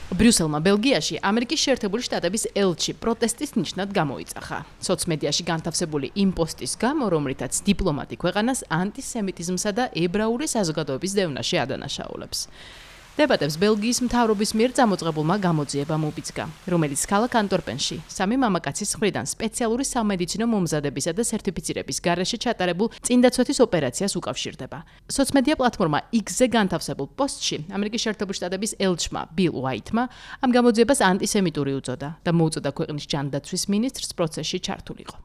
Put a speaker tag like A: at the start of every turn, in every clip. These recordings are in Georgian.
A: ბრიუსელმა ბელგიაში ამერიკის შეერთებული შტატების ელჩი პროტესტის ნიშნად გამოიძახა. სოციმედიაში განთავსებული იმ პოსტის გამო, რომლითაც დიპლომატი ქვეყანას ანტისემიტიზმსა და ებრაული საზოგადოების დევნაში ადანაშაულებს. დებატებს ბელგიის მთავრობის მიერ წამოწყებულმა გამოძიებამ უბიძგა, რომელიც ქალაქ ანტვერპენში სამი მამაკაცის მხრიდან სპეციალური სამედიცინო მომზადებისა და სერტიფიცირების გარეშე ჩატარებულ წინდაცვეთის ოპერაციას უკავშირდება. სოციმედია პლატფორმა X-ზე განთავსებულ პოსტში ამერიკის შეერთებული შტატების ელჩმა ბილ უაიტმა ამ გამოძიებას ანტისემიტური უწოდა და მოუწოდა ქვეყნის ჯანდაცვის მინისტრს პროცესში ჩართულიყო.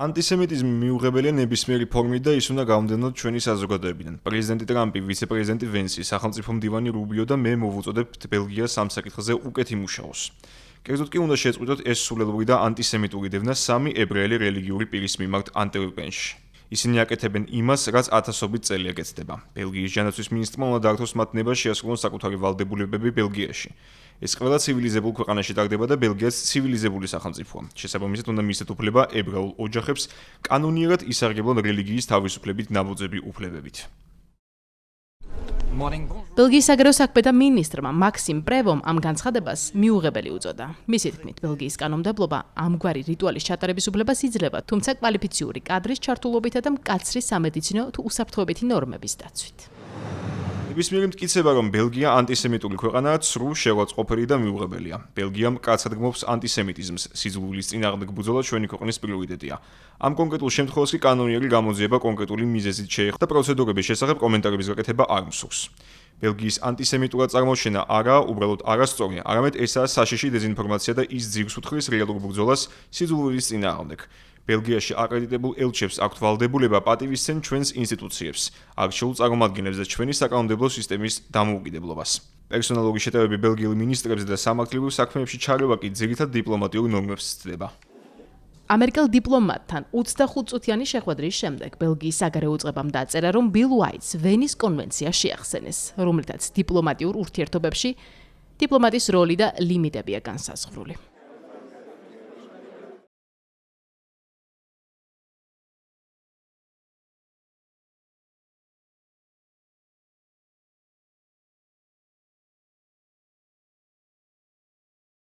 B: ანტისემიტიზმი მიუღებელია ნებისმიერი ფორმით და ის უნდა გავამდენოთ ჩვენი საზოგადოებიდან. პრეზიდენტი ტრამპი, ვიცე-პრეზიდენტი ვენსი, სახელმწიფო მდივანი რუბიო და მე მოვუწოდებთ ბელგიას ამ საკითხზე უკეთ იმუშაოს. კერძოდ კი უნდა შეწყვიტოთ ეს სულელური და ანტისემიტური დევნა სამი ებრაელი რელიგიური პირის მიმართ ანტვერპენში. ისინი აკეთებენ იმას, რაც ათასობით წელი აკეთდება. ბელგიის ჯანდაცვის მინისტრმა უნდა დაართოს მათ ნება შეასრულონ საკუთარი ვალდებულებები ბელგიაში. ეს ყველა ცივილიზებულ ქვეყანაში ტარდება და ბელგიაც ცივილიზებული სახელმწიფოა. შესაბამისად უნდა მისცეთ უფლება ებრაულ ოჯახებს კანონიერად ისარგებლონ რელიგიის თავისუფლებით ნაბოძები უფლებებით.
A: ბელგიის საგარეო საქმეთა მინისტრმა მაქსიმ პრევომ ამ განცხადებას მიუღებელი უწოდა. მისი თქმით, ბელგიის კანონმდებლობა ამგვარი რიტუალის ჩატარების უფლებას იძლევა, თუმცა კვალიფიციური კადრის ჩართულობითა და მკაცრი სამედიცინო თუ უსაფრთხოებითი ნორმების დაცვით.
B: ნებისმიერი მტკიცება, რომ ბელგია ანტისემიტური ქვეყანაა, სრულ შეურაცხყოფელი და მიუღებელია. ბელგია მკაცრად გმობს ანტისემიტიზმს, სიძულვილის წინააღმდეგ ბრძოლა ჩვენი ქვეყნის პრიორიტეტია. ამ კონკრეტულ შემთხვევას კი კანონიერი გამოძიება კონკრეტული მიზეზით შეეხება და პროცედურების შესახებ კომენტარების გაკეთება არ მსურს. ბელგიის ანტისემიტურად წარმოჩენა არაა უბრალოდ არასწორი, არამედ ესაა საშიში დეზინფორმაცია და ის ძირს უთხრის რეალურ ბრძოლას სიძულვილის წინააღმდეგ. ბელგიაში აკრედიტებულ ელჩებს აქვთ ვალდებულება პატივისცენ ჩვენს ინსტიტუციებს, არჩეულ წარმომადგენლებს და ჩვენი საკანონმდებლო სისტემის დამოუკიდებლობას. პერსონალური შეტევები ბელგიელ მინისტრებზე და სამართლებრივ საქმეებში ჩარევა კი ძირითად დიპლომატიურ ნორმებს ცდება.
A: ამერიკელ დიპლომატთან 25 წუთიანი შეხვედრის შემდეგ ბელგიის საგარეო უწყებამ დაწერა, რომ ბილ უაიტს ვენის კონვენცია შეახსენეს, რომლითაც დიპლომატიურ ურთიერთობებში დიპლომატის როლი და ლიმიტებია განსაზღვრული.